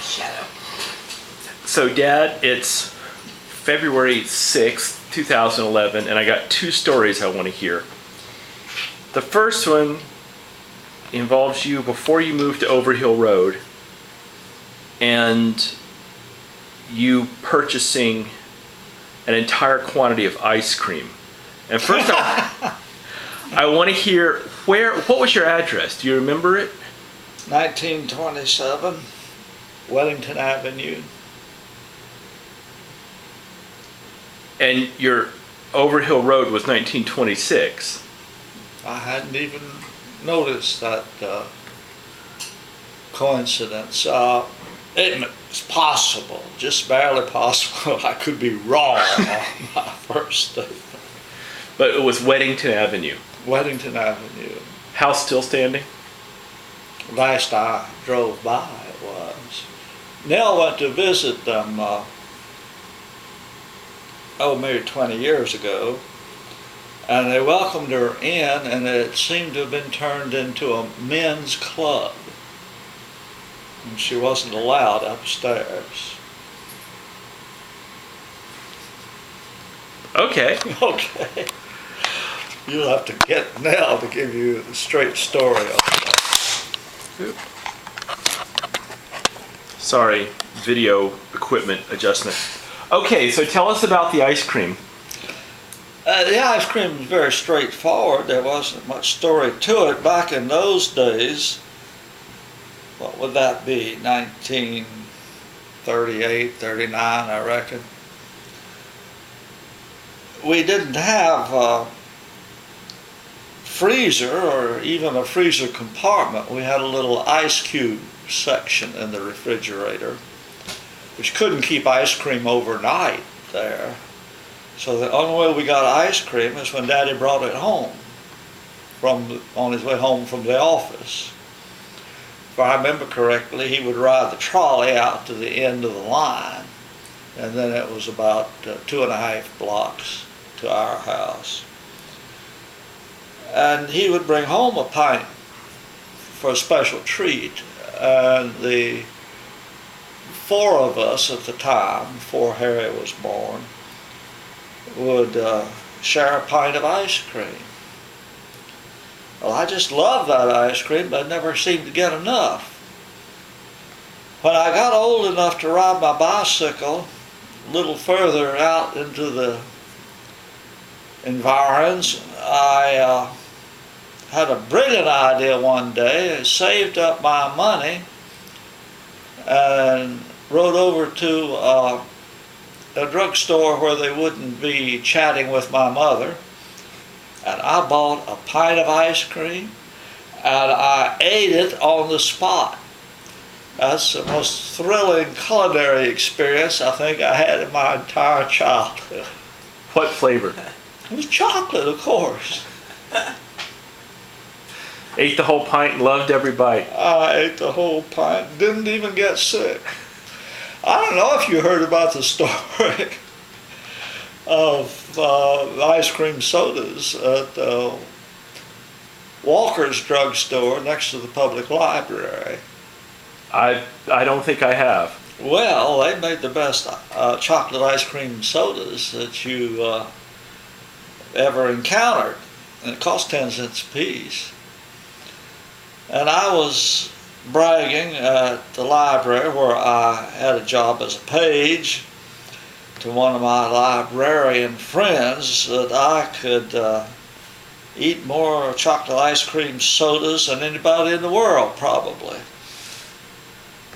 Shadow. So, Dad, it's February 6th, 2011, and I got two stories I want to hear. The first one involves you before you moved to Overhill Road and you purchasing an entire quantity of ice cream. And first I want to hear what was your address? Do you remember it? 1927, Wellington Avenue. And your Overhill Road was 1926. I hadn't even noticed that coincidence. It's possible, just barely possible. I could be wrong on my first statement. But it was Weddington Avenue. Weddington Avenue. House still standing? Last I drove by, it was. Nell went to visit them, maybe 20 years ago, and they welcomed her in, and it seemed to have been turned into a men's club. And she wasn't allowed upstairs. Okay. Okay. You'll have to get Nell to give you the straight story on that. Sorry, video equipment adjustment. Okay, so tell us about the ice cream. The ice cream was very straightforward. There wasn't much story to it. Back in those days, what would that be, 1938, 39, I reckon. We didn't have a freezer or even a freezer compartment. We had a little ice cube section in the refrigerator, which couldn't keep ice cream overnight there. So the only way we got ice cream is when Daddy brought it home on his way home from the office. If I remember correctly, he would ride the trolley out to the end of the line, and then it was about 2.5 blocks to our house. And he would bring home a pint for a special treat, and the four of us at the time, before Harry was born, would share a pint of ice cream. Well, I just loved that ice cream, but I never seemed to get enough. When I got old enough to ride my bicycle a little further out into the environs, I had a brilliant idea one day. I saved up my money and rode over to a drugstore where they wouldn't be chatting with my mother, and I bought a pint of ice cream and I ate it on the spot. That's the most thrilling culinary experience I think I had in my entire childhood. What flavor? It was chocolate, of course. Ate the whole pint and loved every bite. I ate the whole pint, didn't even get sick. I don't know if you heard about the story of ice cream sodas at Walker's drugstore next to the public library. I don't think I have. Well, they made the best chocolate ice cream sodas that you ever encountered, and it cost 10 cents a piece. And I was bragging at the library, where I had a job as a page, to one of my librarian friends that I could eat more chocolate ice cream sodas than anybody in the world, probably.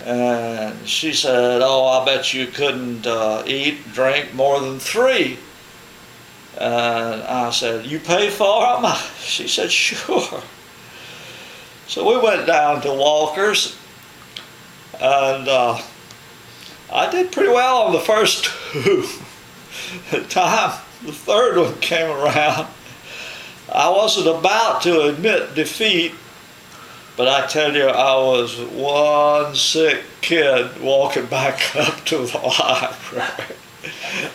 And she said, "Oh, I bet you couldn't drink more than 3. And I said, "You pay for them?" She said, "Sure." So we went down to Walker's, and I did pretty well on the first 2. By the time the third one came around, I wasn't about to admit defeat, but I tell you, I was one sick kid walking back up to the library.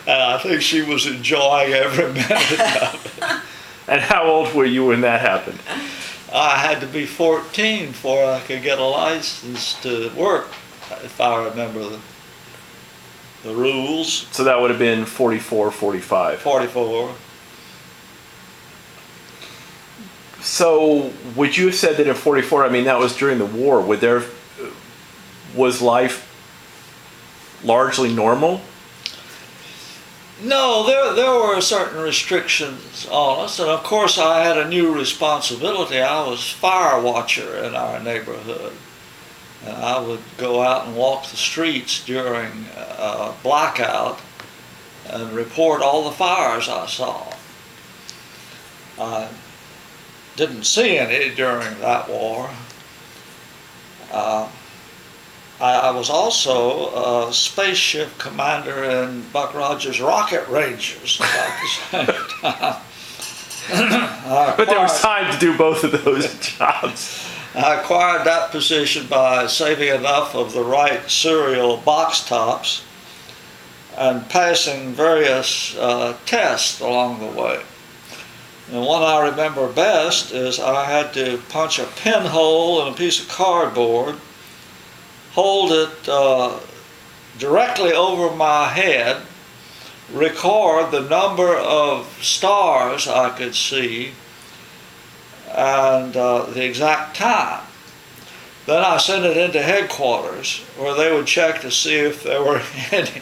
And I think she was enjoying every minute of it. And how old were you when that happened? I had to be 14 before I could get a license to work if I remember the rules. So that would have been 44, 45. 44. So would you have said that in 44, I mean, that was during the war, was life largely normal? No, there were certain restrictions on us, and of course I had a new responsibility. I was fire watcher in our neighborhood, and I would go out and walk the streets during blackout and report all the fires I saw. I didn't see any during that war. I was also a spaceship commander in Buck Rogers Rocket Rangers about the same time. But there was time to do both of those jobs. I acquired that position by saving enough of the right cereal box tops and passing various tests along the way. And one I remember best is I had to punch a pinhole in a piece of cardboard, hold it directly over my head, record the number of stars I could see, and the exact time. Then I sent it into headquarters where they would check to see if there were any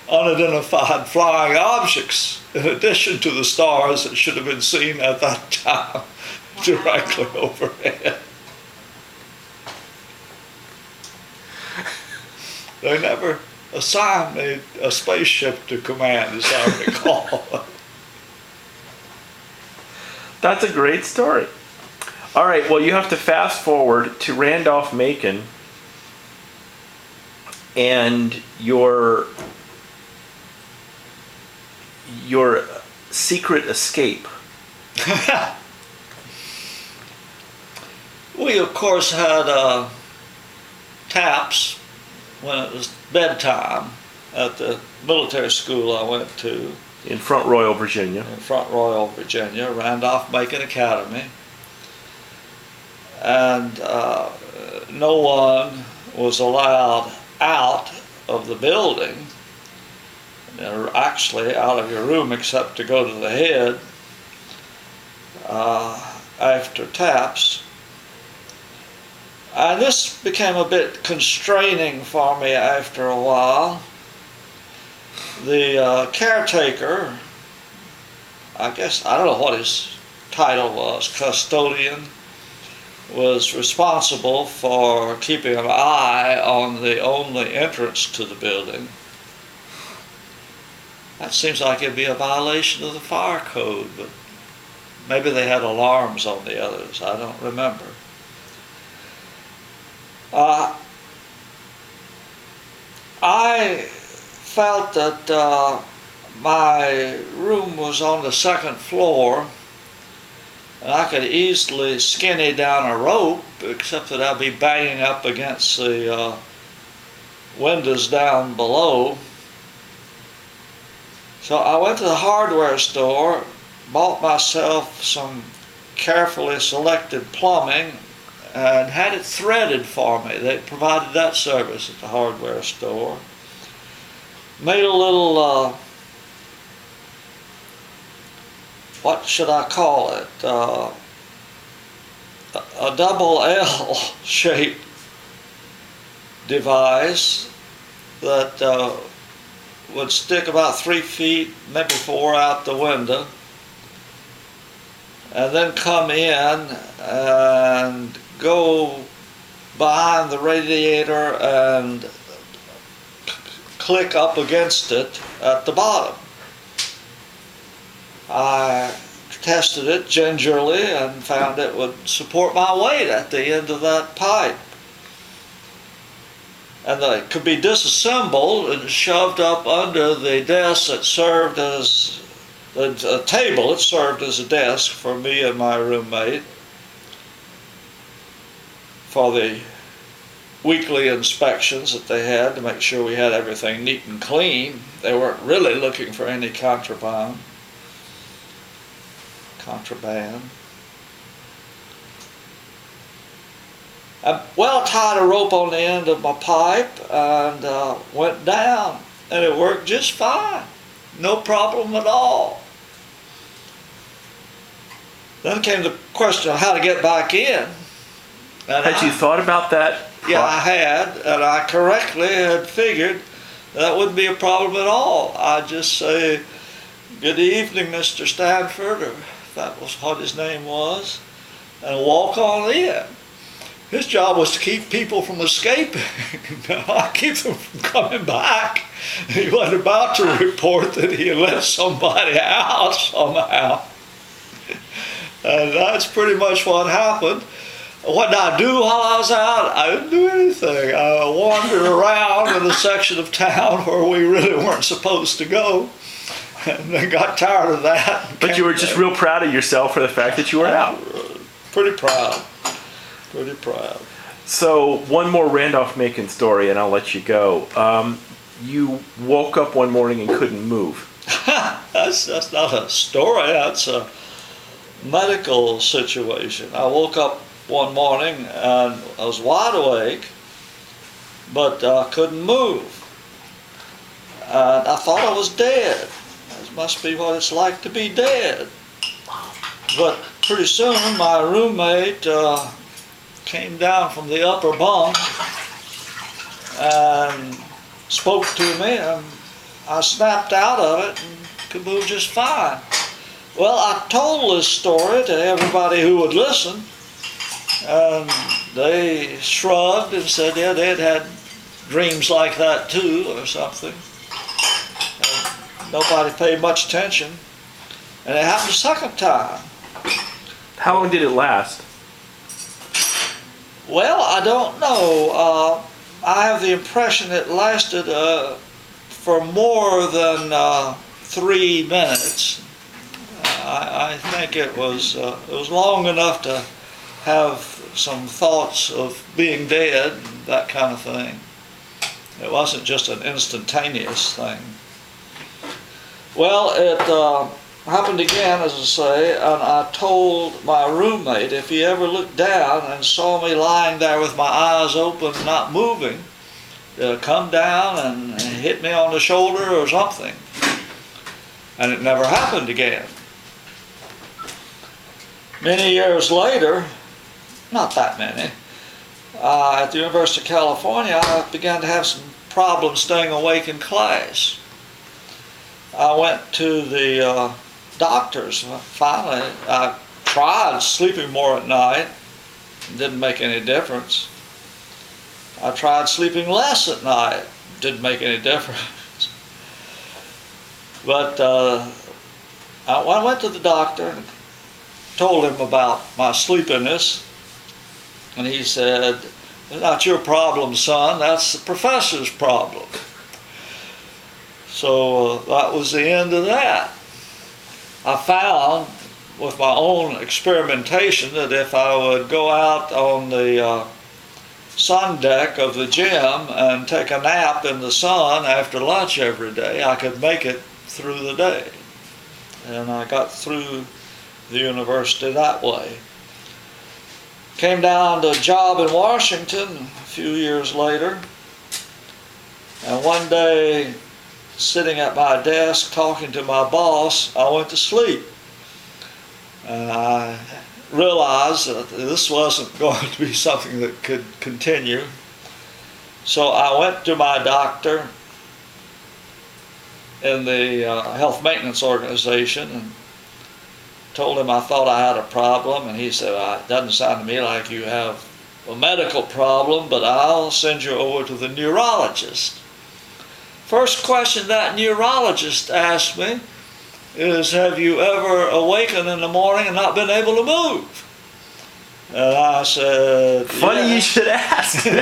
unidentified flying objects in addition to the stars that should have been seen at that time directly overhead. They never assigned me a spaceship to command, as I recall. That's a great story. All right, well, you have to fast forward to Randolph-Macon and your secret escape. We, of course, had taps when it was bedtime at the military school I went to. In Front Royal, Virginia. In Front Royal, Virginia, Randolph-Macon Academy. And no one was allowed out of the building, actually out of your room except to go to the head after taps. And this became a bit constraining for me after a while. The caretaker, I guess, I don't know what his title was, custodian, was responsible for keeping an eye on the only entrance to the building. That seems like it'd be a violation of the fire code, but maybe they had alarms on the others. I don't remember. I felt that my room was on the second floor, and I could easily skinny down a rope, except that I'd be banging up against the windows down below. So I went to the hardware store, bought myself some carefully selected plumbing, and had it threaded for me. They provided that service at the hardware store. Made a little, what should I call it? A double L shaped device that would stick about 3 feet, maybe 4 out the window, and then come in and go behind the radiator and click up against it at the bottom. I tested it gingerly and found it would support my weight at the end of that pipe. And it could be disassembled and shoved up under the desk that served as a table that served as a desk for me and my roommate for the weekly inspections that they had to make sure we had everything neat and clean. They weren't really looking for any contraband. Well, tied a rope on the end of my pipe and went down, and it worked just fine. No problem at all. Then came the question of how to get back in. And Had you thought about that? Yeah, I had, and I correctly had figured that wouldn't be a problem at all. I'd just say, "Good evening, Mr. Stanford," or if that was what his name was, and walk on in. His job was to keep people from escaping, not keep them from coming back. He wasn't about to report that he had let somebody out somehow. And that's pretty much what happened. What did I do while I was out? I didn't do anything. I wandered around in a section of town where we really weren't supposed to go, and then got tired of that. But you were just real proud of yourself for the fact that you were out. Pretty proud. Pretty proud. So one more Randolph-Macon story, and I'll let you go. You woke up one morning and couldn't move. That's not a story. That's a medical situation. I woke up one morning and I was wide awake, but couldn't move. And I thought I was dead. That must be what it's like to be dead. But pretty soon my roommate came down from the upper bunk and spoke to me, and I snapped out of it and could move just fine. Well, I told this story to everybody who would listen, and they shrugged and said, yeah, they'd had dreams like that too, or something. And nobody paid much attention. And it happened a second time. How long did it last? Well, I don't know. I have the impression it lasted for more than 3 minutes. I think it was long enough to have some thoughts of being dead, that kind of thing. It wasn't just an instantaneous thing. Well, it happened again, as I say, and I told my roommate if he ever looked down and saw me lying there with my eyes open, not moving, to come down and hit me on the shoulder or something. And it never happened again. Many years later, not that many, at the University of California, I began to have some problems staying awake in class. I went to the doctors. Finally, I tried sleeping more at night. It didn't make any difference. I tried sleeping less at night. Didn't make any difference. But I went to the doctor and told him about my sleepiness. And he said, "It's not your problem, son. That's the professor's problem." So that was the end of that. I found with my own experimentation that if I would go out on the sun deck of the gym and take a nap in the sun after lunch every day, I could make it through the day. And I got through the university that way. Came down to a job in Washington a few years later, and one day, sitting at my desk talking to my boss, I went to sleep. And I realized that this wasn't going to be something that could continue. So I went to my doctor in the health maintenance organization and told him I thought I had a problem, and he said, "It doesn't sound to me like you have a medical problem, but I'll send you over to the neurologist." First question that neurologist asked me is, "Have you ever awakened in the morning and not been able to move?" And I said, Funny yeah. you should ask. It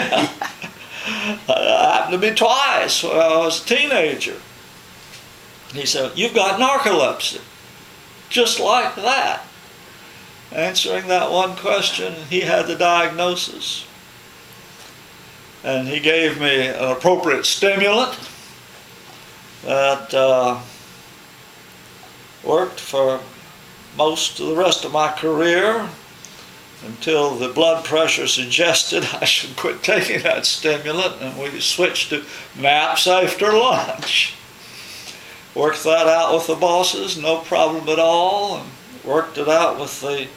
happened to me twice when I was a teenager. He said, "You've got narcolepsy." Just like that. Answering that one question, he had the diagnosis. And he gave me an appropriate stimulant that worked for most of the rest of my career. until the blood pressure suggested I should quit taking that stimulant, and we switched to naps after lunch. Worked that out with the bosses, no problem at all, and worked it out with the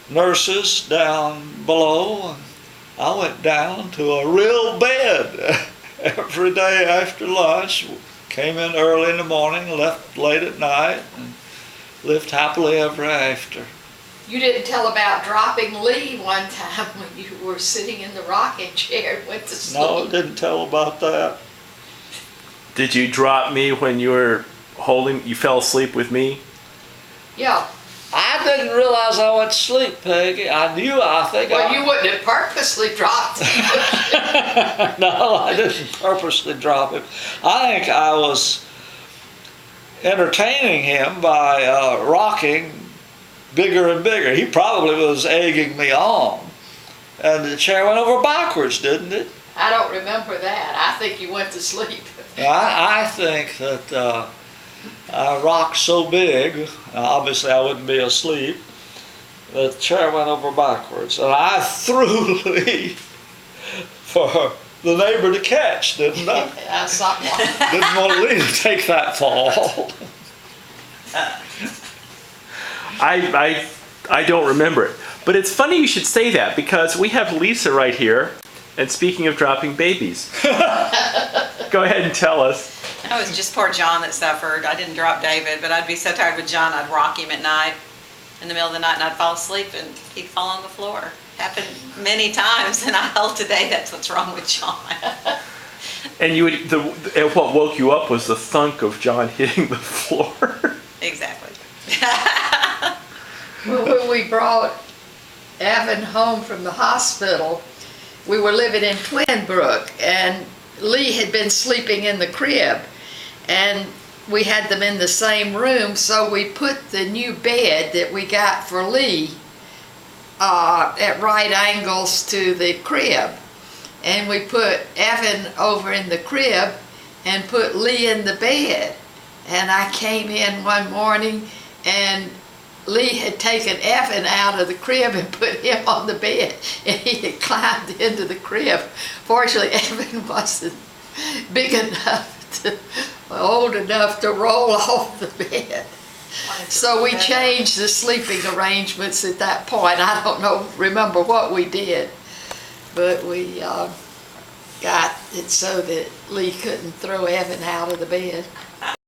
nurses down below, and I went down to a real bed every day after lunch. Came in early in the morning, left late at night, and lived happily ever after. You didn't tell about dropping Lee one time when you were sitting in the rocking chair and went to sleep. No, didn't tell about that. Did you drop me when you fell asleep with me? Yeah. I didn't realize I went to sleep, Peggy. Well, you wouldn't have purposely dropped him. No, I didn't purposely drop him. I think I was entertaining him by rocking bigger and bigger. He probably was egging me on. And the chair went over backwards, didn't it? I don't remember that. I think you went to sleep. I think that I rocked so big, obviously I wouldn't be asleep, the chair went over backwards. And I threw Lee for the neighbor to catch, didn't I? Something like that. Didn't want Lee to take that fall. I don't remember it. But it's funny you should say that, because we have Lisa right here. And speaking of dropping babies, go ahead and tell us. It was just poor John that suffered. I didn't drop David, but I'd be so tired with John, I'd rock him at night in the middle of the night, and I'd fall asleep and he'd fall on the floor. Happened many times, and I hope today that's what's wrong with John. And what woke you up was the thunk of John hitting the floor. Exactly. Well, when we brought Evan home from the hospital, we were living in Twinbrook, and Lee had been sleeping in the crib, and we had them in the same room, so we put the new bed that we got for Lee at right angles to the crib, and we put Evan over in the crib and put Lee in the bed. And I came in one morning, and Lee had taken Evan out of the crib and put him on the bed, and he had climbed into the crib. Fortunately, Evan wasn't big enough old enough to roll off the bed. So we changed the sleeping arrangements at that point. I don't remember what we did, but we got it so that Lee couldn't throw Evan out of the bed.